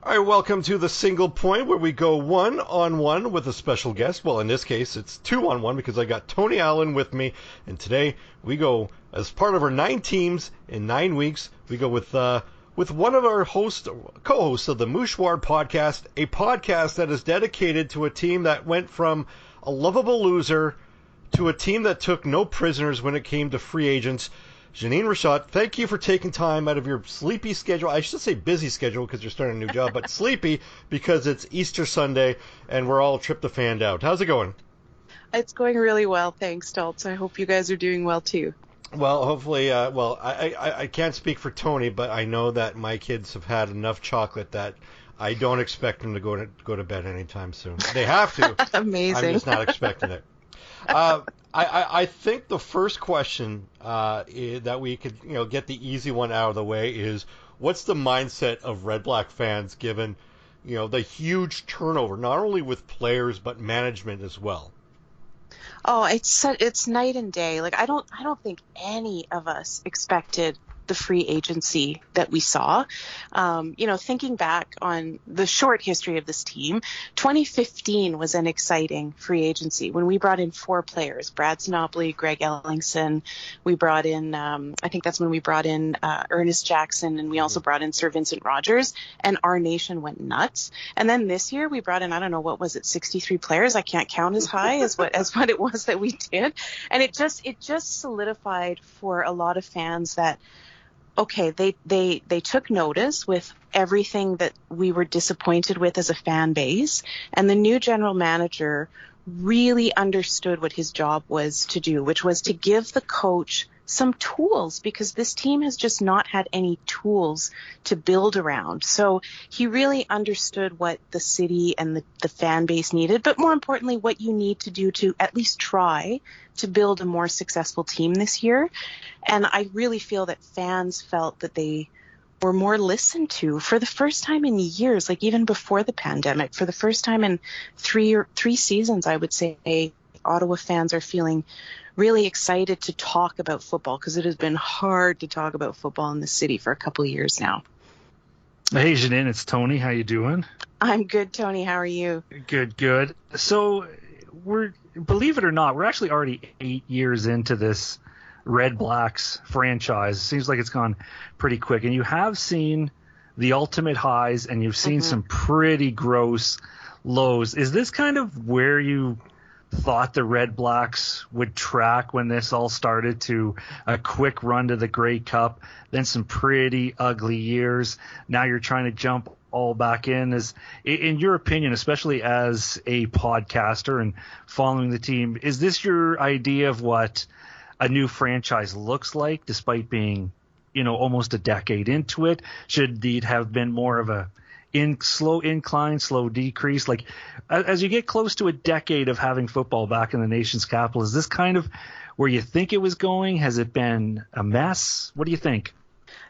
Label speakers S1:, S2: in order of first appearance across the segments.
S1: All right, welcome to the Single Point, where we go one-on-one with a special guest. Well, in this case, it's two-on-one because I got Tony Allen with me, and today we go as part of our 9 teams in 9 weeks. We go with one of our co-hosts of the Mouchoir Podcast, a podcast that is dedicated to a team that went from a lovable loser to a team that took no prisoners when it came to free agents. Jeanine Ritchot, thank you for taking time out of your sleepy schedule. I should say busy schedule because you're starting a new job, but sleepy because it's Easter Sunday and we're all tryptophaned out. How's it going?
S2: It's going really well, thanks, Stoltz. I hope you guys are doing well too.
S1: Well, hopefully, I can't speak for Tony, but I know that my kids have had enough chocolate that I don't expect them to go to bed anytime soon. They have to.
S2: Amazing.
S1: I'm just not expecting it. I think the first question that we could get the easy one out of the way is, what's the mindset of Red Black fans given the huge turnover, not only with players but management as well?
S2: Oh, it's night and day. Like I don't think any of us expected the free agency that we saw. Thinking back on the short history of this team, 2015 was an exciting free agency when we brought in 4 players: Brad Sinopoli, Greg Ellingson. We brought in, I think that's when we brought in Ernest Jackson, and we also brought in Sir Vincent Rogers, and our nation went nuts. And then this year we brought in, I don't know, what was it, 63 players? I can't count as high as what it was that we did. And it just solidified for a lot of fans that, okay, they took notice with everything that we were disappointed with as a fan base, and the new general manager really understood what his job was to do, which was to give the coach some tools, because this team has just not had any tools to build around. So he really understood what the city and the fan base needed, but more importantly, what you need to do to at least try to build a more successful team this year. And I really feel that fans felt that they were more listened to for the first time in years, like even before the pandemic. For the first time in three seasons, I would say Ottawa fans are feeling really excited to talk about football, because it has been hard to talk about football in the city for a couple of years now.
S3: Hey, Jeannine, it's Tony. How you doing?
S2: I'm good, Tony. How are you?
S3: Good. So believe it or not, we're actually already 8 years into this Red Blacks franchise. It seems like it's gone pretty quick, and you have seen the ultimate highs and you've seen some pretty gross lows. Is this kind of where you thought the Red Blacks would track when this all started, to a quick run to the Grey Cup, then some pretty ugly years? Now you're trying to jump all back in. In your opinion, especially as a podcaster and following the team, is this your idea of what a new franchise looks like, despite being, almost a decade into it? Should it have been more of a slow incline, slow decrease? Like, as you get close to a decade of having football back in the nation's capital, is this kind of where you think it was going? Has it been a mess? What do you think?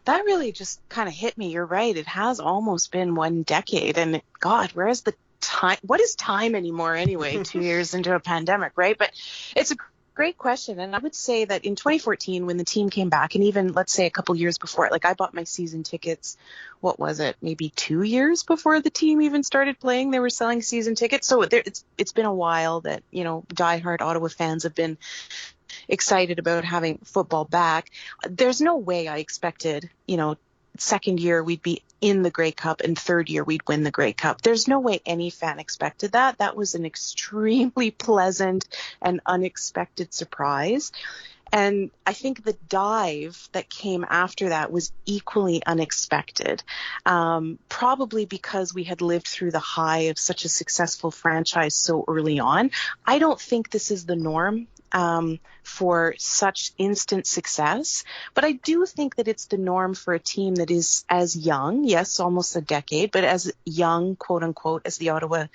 S2: That really just kind of hit me. You're right. It has almost been 1 decade. And God, where is the time? What is time anymore anyway, 2 years into a pandemic, right? But it's a great question. And I would say that in 2014, when the team came back, and even let's say a couple years before it, like I bought my season tickets, what was it, maybe 2 years before the team even started playing, they were selling season tickets. So it's been a while that, diehard Ottawa fans have been excited about having football back. There's no way I expected, second year we'd be in the Grey Cup and third year we'd win the Grey Cup. There's no way any fan expected that. That was an extremely pleasant and unexpected surprise. And I think the dive that came after that was equally unexpected, probably because we had lived through the high of such a successful franchise so early on. I don't think this is the norm for such instant success, but I do think that it's the norm for a team that is as young, yes, almost a decade, but as young, quote unquote, as the Ottawa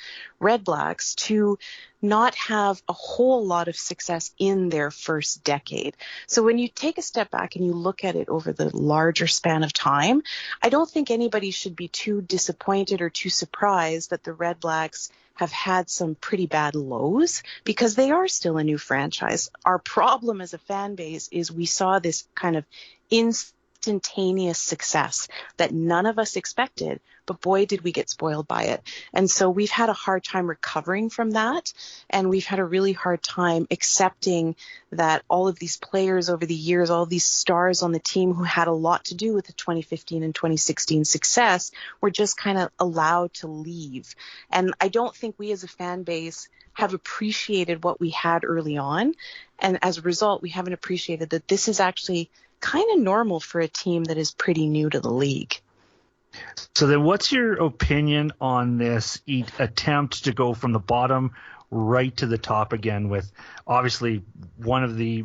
S2: Redblacks, to not have a whole lot of success in their first decade. So when you take a step back and you look at it over the larger span of time, I don't think anybody should be too disappointed or too surprised that the Redblacks have had some pretty bad lows, because they are still a new franchise. Our problem as a fan base is we saw this kind of instantaneous success that none of us expected but boy, did we get spoiled by it. And so we've had a hard time recovering from that. And we've had a really hard time accepting that all of these players over the years, all of these stars on the team who had a lot to do with the 2015 and 2016 success were just kind of allowed to leave. And I don't think we as a fan base have appreciated what we had early on. And as a result, we haven't appreciated that this is actually kind of normal for a team that is pretty new to the league.
S3: So then what's your opinion on this attempt to go from the bottom right to the top again, with obviously one of the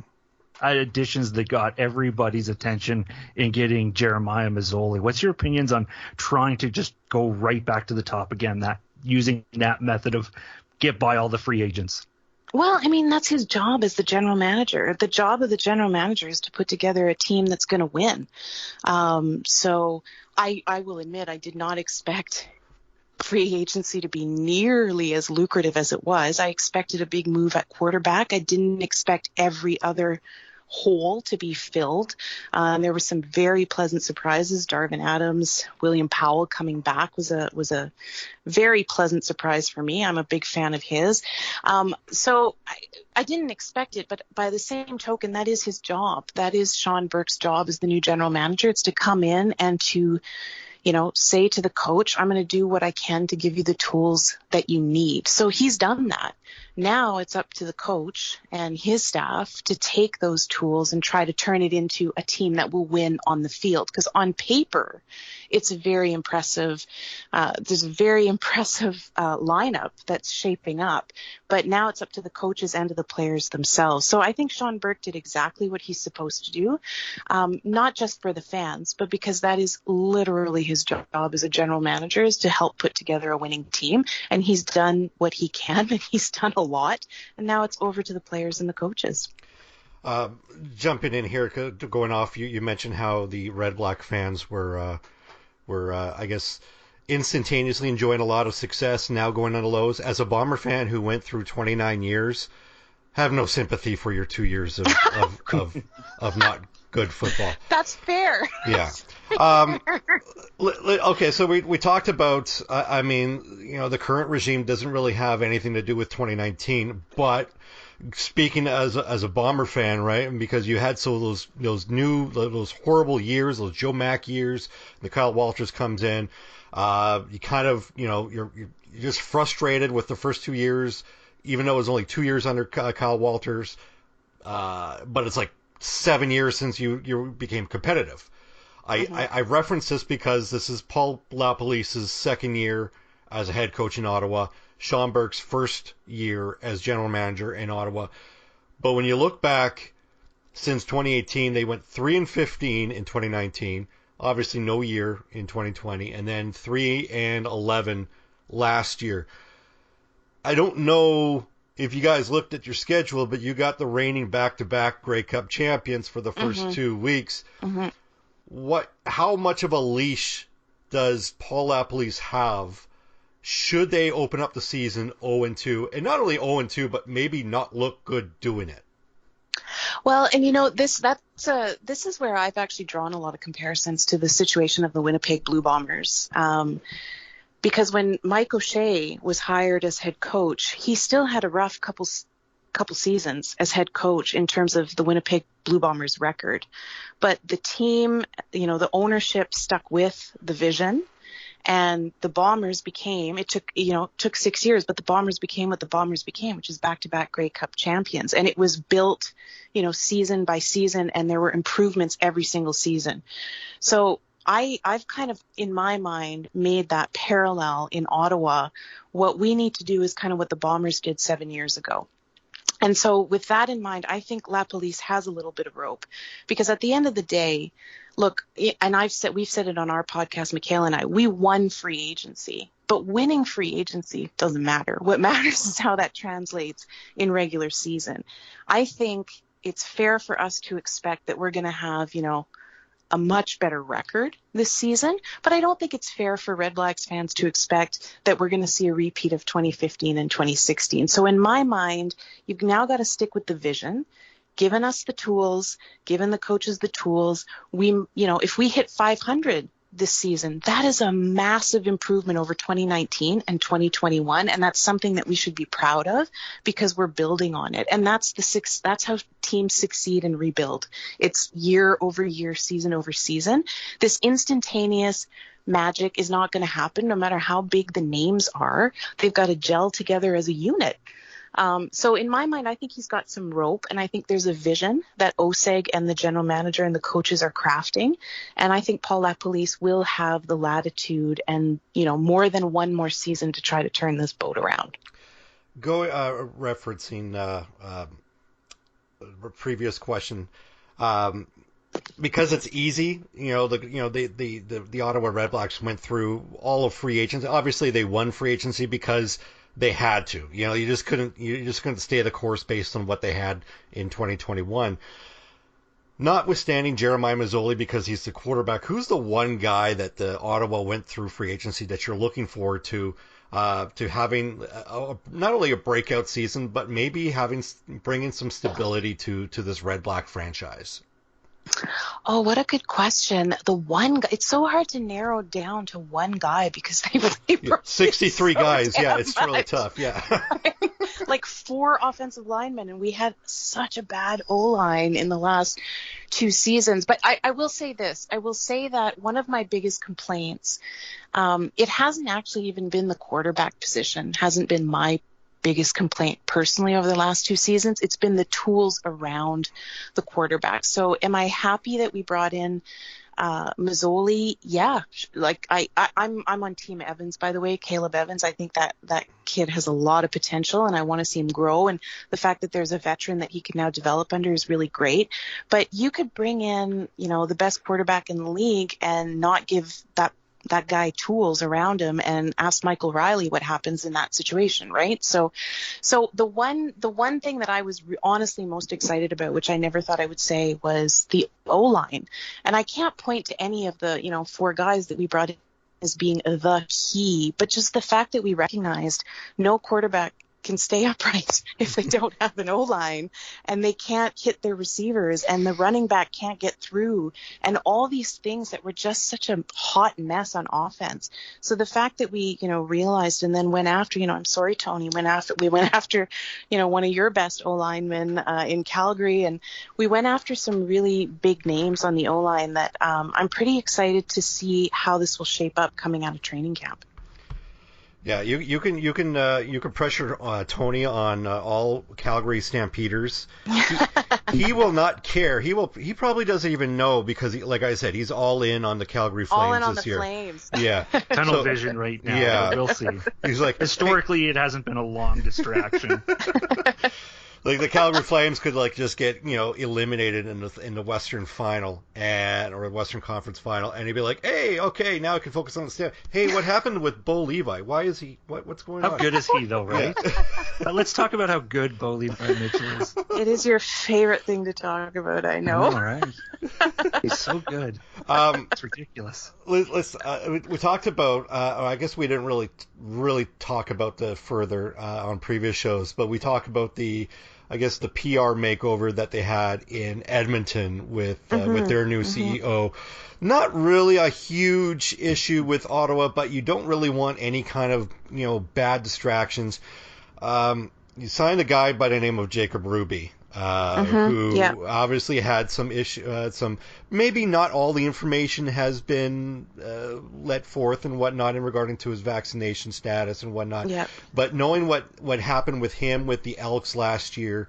S3: additions that got everybody's attention in getting Jeremiah Masoli? What's your opinions on trying to just go right back to the top again, that using that method of get by all the free agents?
S2: Well, I mean, that's his job as the general manager. The job of the general manager is to put together a team that's going to win. So I will admit I did not expect free agency to be nearly as lucrative as it was. I expected a big move at quarterback. I didn't expect every other hole to be filled. There were some very pleasant surprises. Darvin Adams, William Powell coming back was a very pleasant surprise for me. I'm a big fan of his. So I didn't expect it, but by the same token, that is his job. That is Sean Burke's job as the new general manager. It's to come in and to, say to the coach, I'm going to do what I can to give you the tools that you need. So he's done that. Now it's up to the coach and his staff to take those tools and try to turn it into a team that will win on the field. Because on paper, it's a very impressive, there's a very impressive lineup that's shaping up. But now it's up to the coaches and to the players themselves. So I think Sean Burke did exactly what he's supposed to do, not just for the fans, but because that is literally his job as a general manager, is to help put together a winning team. And he's done what he can, and he's done a lot. And now it's over to the players and the coaches.
S1: Jumping in here, going off, you mentioned how the Red Black fans were I guess, instantaneously enjoying a lot of success, now going on the lows. As a Bomber fan who went through 29 years, have no sympathy for your 2 years of not good football.
S2: That's fair.
S1: Yeah. Okay, so we talked about, I mean, the current regime doesn't really have anything to do with 2019, but speaking as a Bomber fan, right? And because you had those horrible years, those Joe Mack years, the Kyle Walters comes in, you kind of, you're just frustrated with the first 2 years, even though it was only 2 years under Kyle Walters, but it's like 7 years since you became competitive. I reference this because this is Paul LaPolice's second year as a head coach in Ottawa, Sean Burke's first year as general manager in Ottawa. But when you look back since 2018, they went 3-15 in 2019, obviously no year in 2020, and then 3-11 last year. I don't know if you guys looked at your schedule, but you got the reigning back-to-back Grey Cup champions for the first 2 weeks. How much of a leash does Paul LaPolice have? Should they open up the season 0-2, and not only 0-2, but maybe not look good doing it?
S2: Well, and this is where I've actually drawn a lot of comparisons to the situation of the Winnipeg Blue Bombers. Because when Mike O'Shea was hired as head coach, he still had a rough couple seasons as head coach in terms of the Winnipeg Blue Bombers record. But the team, the ownership stuck with the vision, and the Bombers became, it took 6 years, but the Bombers became what the Bombers became, which is back-to-back Grey Cup champions. And it was built, season by season, and there were improvements every single season. So I've kind of, in my mind, made that parallel in Ottawa. What we need to do is kind of what the Bombers did 7 years ago. And so with that in mind, I think LaPolice has a little bit of rope, because at the end of the day, look, and we've said it on our podcast, Michaela and I, we won free agency, but winning free agency doesn't matter. What matters is how that translates in regular season. I think it's fair for us to expect that we're going to have, a much better record this season, but I don't think it's fair for Red Blacks fans to expect that we're going to see a repeat of 2015 and 2016. So in my mind, you've now got to stick with the vision, given us the tools, given the coaches the tools. If we hit 500 this season. That is a massive improvement over 2019 and 2021, and that's something that we should be proud of because we're building on it. And that's how teams succeed and rebuild. It's year over year, season over season. This instantaneous magic is not going to happen no matter how big the names are. They've got to gel together as a unit. So in my mind, I think he's got some rope, and I think there's a vision that OSEG and the general manager and the coaches are crafting. And I think Paul LaPolice will have the latitude and, more than one more season to try to turn this boat around.
S1: Referencing a previous question, because it's easy, the Ottawa Redblacks went through all of free agency. Obviously, they won free agency because they had to. You just couldn't stay the course based on what they had in 2021. Notwithstanding Jeremiah Masoli, because he's the quarterback, who's the one guy that the Ottawa went through free agency that you're looking forward to having not only a breakout season, but maybe bringing some stability to this Red Black franchise?
S2: Oh, what a good question. The one guy, it's so hard to narrow down to one guy because they really
S1: 63 guys. Yeah, it's
S2: much.
S1: really tough. Yeah.
S2: Like 4 offensive linemen, and we had such a bad O-line in the last 2 seasons. But I will say this. I will say that one of my biggest complaints, it hasn't actually even been the quarterback position, hasn't been my biggest complaint personally over the last 2 seasons. It's been the tools around the quarterback. So am I happy that we brought in Masoli? Yeah. Like I'm on Team Evans, by the way, Caleb Evans. I think that kid has a lot of potential and I want to see him grow. And the fact that there's a veteran that he can now develop under is really great. But you could bring in, the best quarterback in the league and not give that guy tools around him and ask Michael Riley what happens in that situation, right? So the one thing that I was honestly most excited about, which I never thought I would say, was the O-line. And I can't point to any of the, 4 guys that we brought in as being the key, but just the fact that we recognized no quarterback can stay upright if they don't have an O-line, and they can't hit their receivers, and the running back can't get through, and all these things that were just such a hot mess on offense. So the fact that we, realized and then went after, I'm sorry, Tony, we went after, one of your best O-linemen in Calgary, and we went after some really big names on the O-line that I'm pretty excited to see how this will shape up coming out of training camp.
S1: Yeah, you can pressure Tony on all Calgary Stampeders. He will not care. He probably doesn't even know because, like I said, he's all in on the Calgary Flames
S2: all in on
S1: this
S2: the
S1: year.
S2: Flames.
S1: Yeah,
S3: tunnel vision right now.
S1: Yeah,
S3: we'll see.
S1: He's like,
S3: historically, it hasn't been a long distraction.
S1: Like the Calgary Flames could just get eliminated in the Western Final or Western Conference Final, and he'd be like, hey, okay, now I can focus on the stand. Hey, what happened with Bo Levi? Why is he? What's going on?
S3: How good is he though, right? Yeah. Let's talk about how good Bo Levi Mitchell is.
S2: It is your favorite thing to talk about, I know.
S3: All right. He's so good. It's ridiculous.
S1: Let's we talked about. I guess we didn't really talk about the further on previous shows, but we talked about the PR makeover that they had in Edmonton with their new CEO. Not really a huge issue with Ottawa, but you don't really want any kind of bad distractions. You signed a guy by the name of Jacob Ruby, who obviously had some issue, maybe not all the information has been let forth and whatnot in regarding to his vaccination status and whatnot. Yeah. But knowing what happened with him with the Elks last year,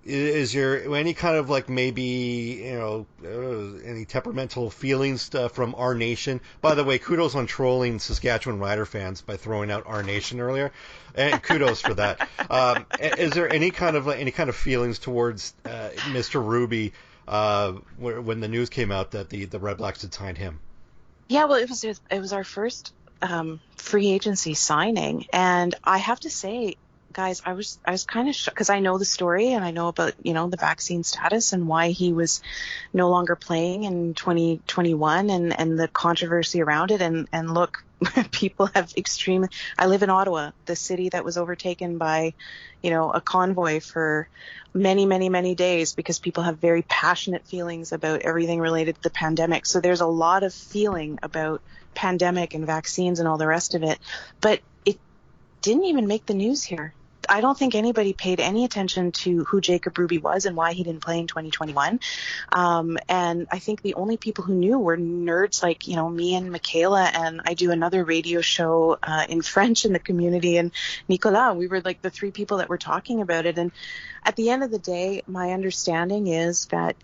S1: is there any kind of maybe any temperamental feelings from Our Nation? By the way, kudos on trolling Saskatchewan Rider fans by throwing out Our Nation earlier, and kudos for that. Is there any kind of feelings towards Mr. Ruby when the news came out that the Red Blacks had signed him?
S2: Yeah, well, it was our first free agency signing, and I have to say, guys, I was kind of shocked because I know the story and I know about, the vaccine status and why he was no longer playing in 2021 and the controversy around it. And look, people have I live in Ottawa, the city that was overtaken by, a convoy for many, many, many days because people have very passionate feelings about everything related to the pandemic. So there's a lot of feeling about pandemic and vaccines and all the rest of it. But it didn't even make the news here. I don't think anybody paid any attention to who Jacob Ruby was and why he didn't play in 2021. And I think the only people who knew were nerds like, me and Michaela, and I do another radio show in French in the community, and Nicolas. We were like the three people that were talking about it. And at the end of the day, my understanding is that,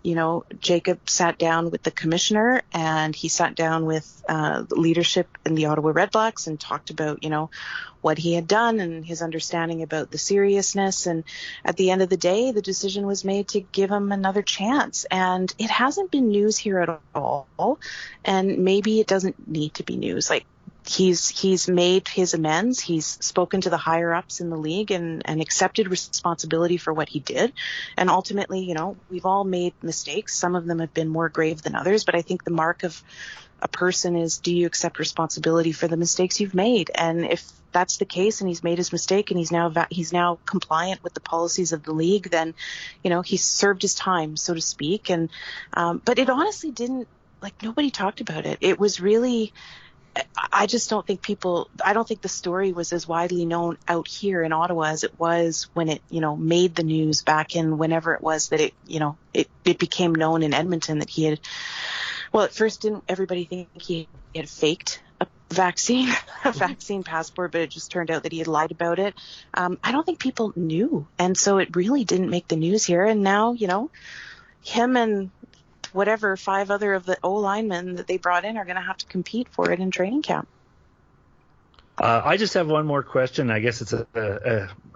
S2: Jacob sat down with the commissioner and he sat down with leadership in the Ottawa Redblacks and talked about, what he had done and his understanding about the seriousness. And at the end of the day, the decision was made to give him another chance. And it hasn't been news here at all. And maybe it doesn't need to be news. Like, he's made his amends. He's spoken to the higher ups in the league and accepted responsibility for what he did. And ultimately, we've all made mistakes. Some of them have been more grave than others. But I think the mark of a person is, do you accept responsibility for the mistakes you've made? And if that's the case and he's made his mistake and he's now compliant with the policies of the league, then, he's served his time, so to speak. And but it honestly didn't, nobody talked about it. It was really, I just don't think I don't think the story was as widely known out here in Ottawa as it was when it, made the news back in whenever it was that it became known in Edmonton that he had, well, at first didn't everybody think he had faked a vaccine passport, but it just turned out that he had lied about it. I don't think people knew. And so it really didn't make the news here. And now, him and whatever 5 other of the O-linemen that they brought in are going to have to compete for it in training camp.
S3: I just have one more question. I guess it's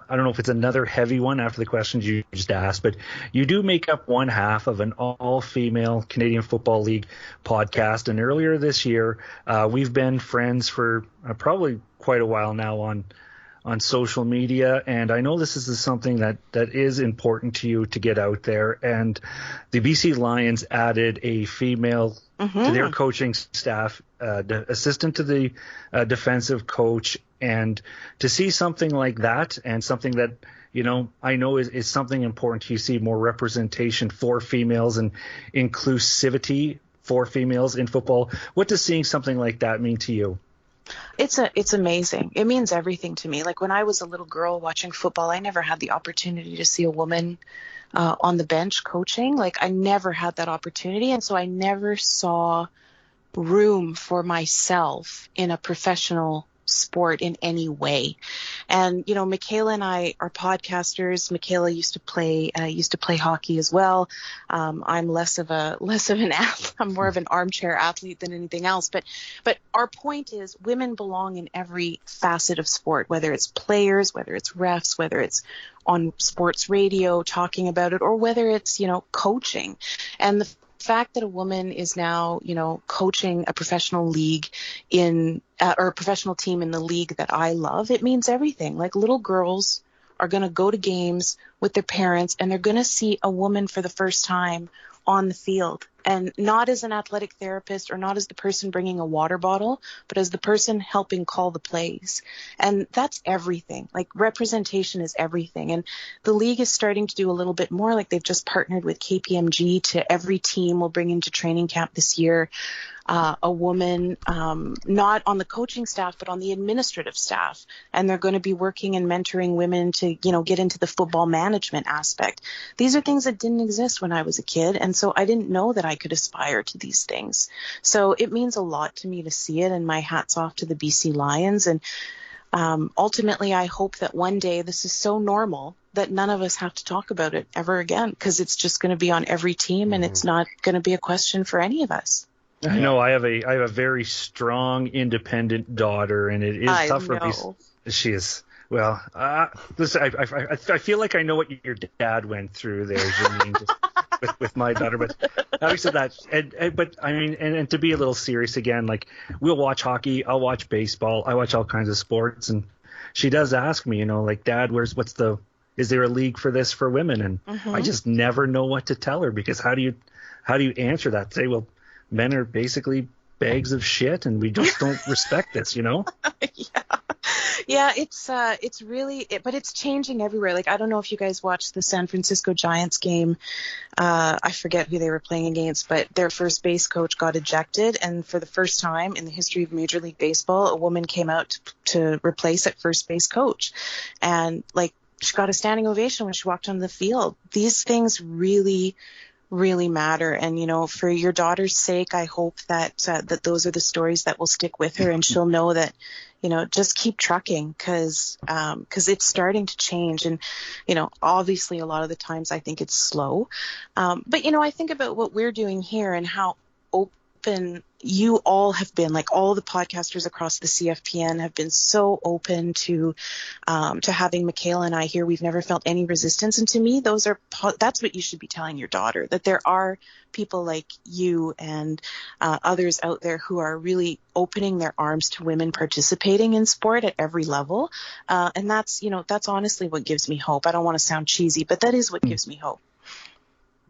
S3: I don't know if it's another heavy one after the questions you just asked, but you do make up one half of an all-female Canadian Football League podcast. And earlier this year, we've been friends for probably quite a while now on social media. And I know this is something that is important to you to get out there. And the BC Lions added a female to their coaching staff, assistant to the defensive coach. And to see something like that, and something that, I know is something important to you, see more representation for females and inclusivity for females in football. What does seeing something like that mean to you?
S2: It's amazing. It means everything to me. Like, when I was a little girl watching football, I never had the opportunity to see a woman on the bench coaching. Like, I never had that opportunity. And so I never saw room for myself in a professional sport in any way. And Michaela and I are podcasters. Michaela used to play hockey as well. I'm less of an athlete. I'm more of an armchair athlete than anything else. But our point is, women belong in every facet of sport, whether it's players, whether it's refs, whether it's on sports radio talking about it, or whether it's coaching. And the fact that a woman is now, coaching a professional league or a professional team in the league that I love, it means everything. Like, little girls are going to go to games with their parents and they're going to see a woman for the first time on the field, and not as an athletic therapist or not as the person bringing a water bottle, but as the person helping call the plays. And that's everything. Like, representation is everything. And the league is starting to do a little bit more. Like, they've just partnered with KPMG to every team will bring into training camp this year a woman, not on the coaching staff, but on the administrative staff. And they're going to be working and mentoring women to, get into the football management aspect. These are things that didn't exist when I was a kid. And so I didn't know that I could aspire to these things. So it means a lot to me to see it, and my hat's off to the BC Lions. And ultimately, I hope that one day this is so normal that none of us have to talk about it ever again, because it's just going to be on every team, and it's not going to be a question for any of us.
S3: I know I have a very strong, independent daughter, and it is tough for me. She is. Well, listen, I feel like I know what your dad went through there, Jeannine, just with my daughter. But having said that, but I mean, and to be a little serious again, like, we'll watch hockey, I'll watch baseball, I watch all kinds of sports, and she does ask me, like, Dad, is there a league for this for women? And I just never know what to tell her, because how do you answer that? Say, well, men are basically bags of shit and we just don't respect this,
S2: Yeah, it's really, but it's changing everywhere. Like, I don't know if you guys watched the San Francisco Giants game. I forget who they were playing against, but their first base coach got ejected. And for the first time in the history of Major League Baseball, a woman came out to replace at first base coach. And like, she got a standing ovation when she walked on the field. These things really matter. And, for your daughter's sake, I hope that those are the stories that will stick with her, and she'll know that, just keep trucking, because it's starting to change. And, obviously a lot of the times I think it's slow. But, I think about what we're doing here and how open you all have been. Like, all the podcasters across the CFPN have been so open to having Michaela and I here. We've never felt any resistance. And to me, that's what you should be telling your daughter, that there are people like you and others out there who are really opening their arms to women participating in sport at every level. And that's honestly what gives me hope. I don't want to sound cheesy, but that is what gives me hope.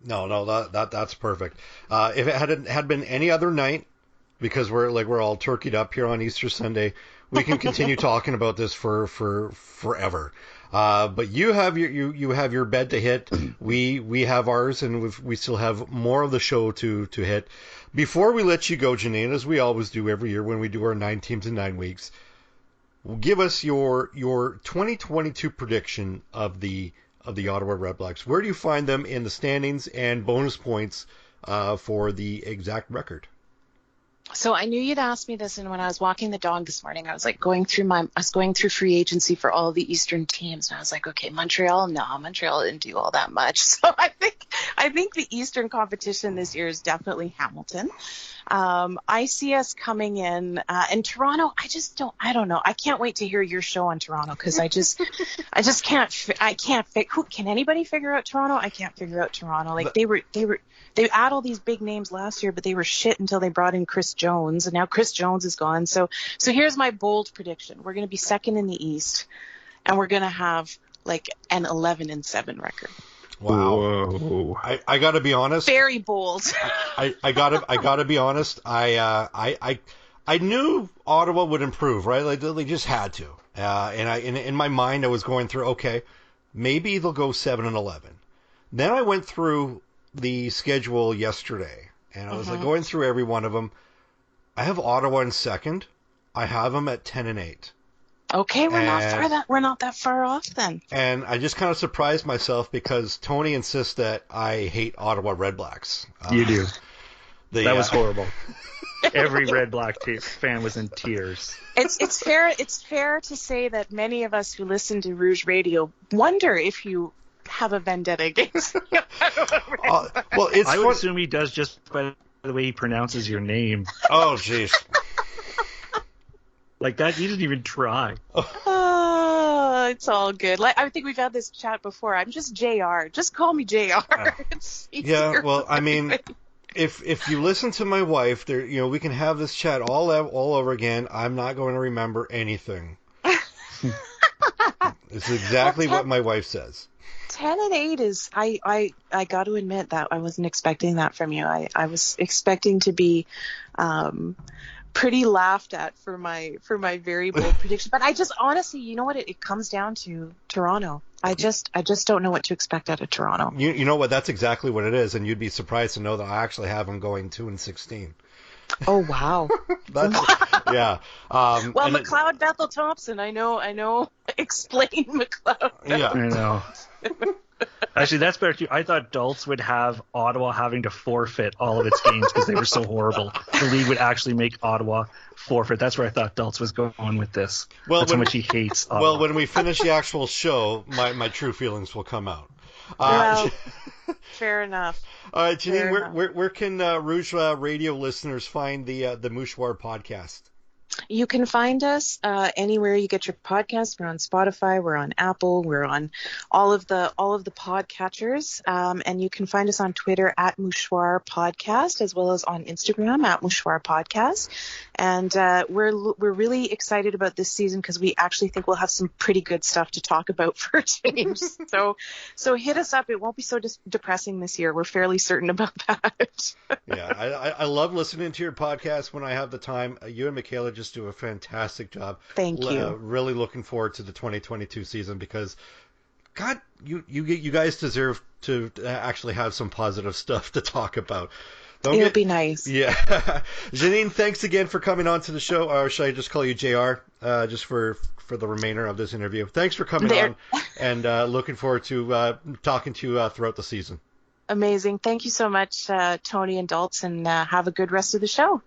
S1: No, that's perfect. If it had been any other night, because we're all turkeyed up here on Easter Sunday, we can continue talking about this for forever. But you have your bed to hit. We have ours, and we still have more of the show to hit. Before we let you go, Jeannine, as we always do every year when we do our 9 teams in 9 weeks, give us your 2022 prediction of the Ottawa Redblacks. Where do you find them in the standings, and bonus points for the exact record?
S2: So I knew you'd ask me this, and when I was walking the dog this morning, I was like going through free agency for all the Eastern teams, and I was like, okay, Montreal didn't do all that much. So I think the Eastern competition this year is definitely Hamilton. I see us coming in, and Toronto, I don't know. I can't wait to hear your show on Toronto, because I can't can anybody figure out Toronto? I can't figure out Toronto. Like, they had all these big names last year, but they were shit until they brought in Chris Jones, and now Chris Jones is gone. So here's my bold prediction. We're going to be second in the East, and we're going to have like an 11-7 record.
S1: Wow. I got to be honest.
S2: Very bold.
S1: I got to be honest. I knew Ottawa would improve, right? Like, they just had to. And in my mind, I was going through, okay, maybe they'll go 7-11. Then I went through the schedule yesterday, and I was like going through every one of them. I have Ottawa in second. I have them at 10-8.
S2: Okay, we're not that far off then.
S1: And I just kind of surprised myself, because Tony insists that I hate Ottawa Redblacks.
S3: You do. That was horrible. Every Red Black fan was in tears.
S2: It's fair to say that many of us who listen to Rouge Radio wonder if you have a vendetta against me.
S3: I would assume he does, just by the way he pronounces your name.
S1: Oh, jeez.
S3: Like that, you didn't even try.
S2: Oh, it's all good. Like, I think we've had this chat before. I'm just JR. Just call me JR.
S1: Yeah, well, I mean, if you listen to my wife, there, we can have this chat all over again. I'm not going to remember anything. It's exactly what my wife says.
S2: 10-8 is, I got to admit that I wasn't expecting that from you. I was expecting to be pretty laughed at for my very bold prediction. But I just, honestly, you know what? It comes down to Toronto. I just don't know what to expect out of Toronto.
S1: You know what? That's exactly what it is, and you'd be surprised to know that I actually have them going 2-16.
S2: Oh wow!
S1: Yeah.
S2: Well, McLeod Bethel Thompson, I know. Explain McLeod.
S1: Yeah,
S3: I know. Actually, that's better too. I thought Dulce would have Ottawa having to forfeit all of its games because they were so horrible. The league would actually make Ottawa forfeit. That's where I thought Dulce was going with this. Well, that's how much he hates Ottawa.
S1: Well, when we finish the actual show, my true feelings will come out.
S2: Well, fair enough.
S1: All right, Jeannine, where can Rouge Radio listeners find the Mouchoir Podcast?
S2: You can find us anywhere you get your podcasts. We're on Spotify, we're on Apple, we're on all of the podcatchers, and you can find us on Twitter at Mouchoir Podcast, as well as on Instagram at Mouchoir Podcast. And we're really excited about this season because we actually think we'll have some pretty good stuff to talk about for a change. So hit us up. It won't be so depressing this year. We're fairly certain about that.
S1: Yeah, I love listening to your podcast when I have the time. You and Michaela just do a fantastic job.
S2: Thank you.
S1: Really looking forward to the 2022 season because, God, you guys deserve to actually have some positive stuff to talk about.
S2: It'll be nice.
S1: Yeah. Jeanine, thanks again for coming on to the show. Or should I just call you JR just for the remainder of this interview? Thanks for coming on, and looking forward to talking to you throughout the season.
S2: Amazing. Thank you so much, Tony and Daltz, and have a good rest of the show.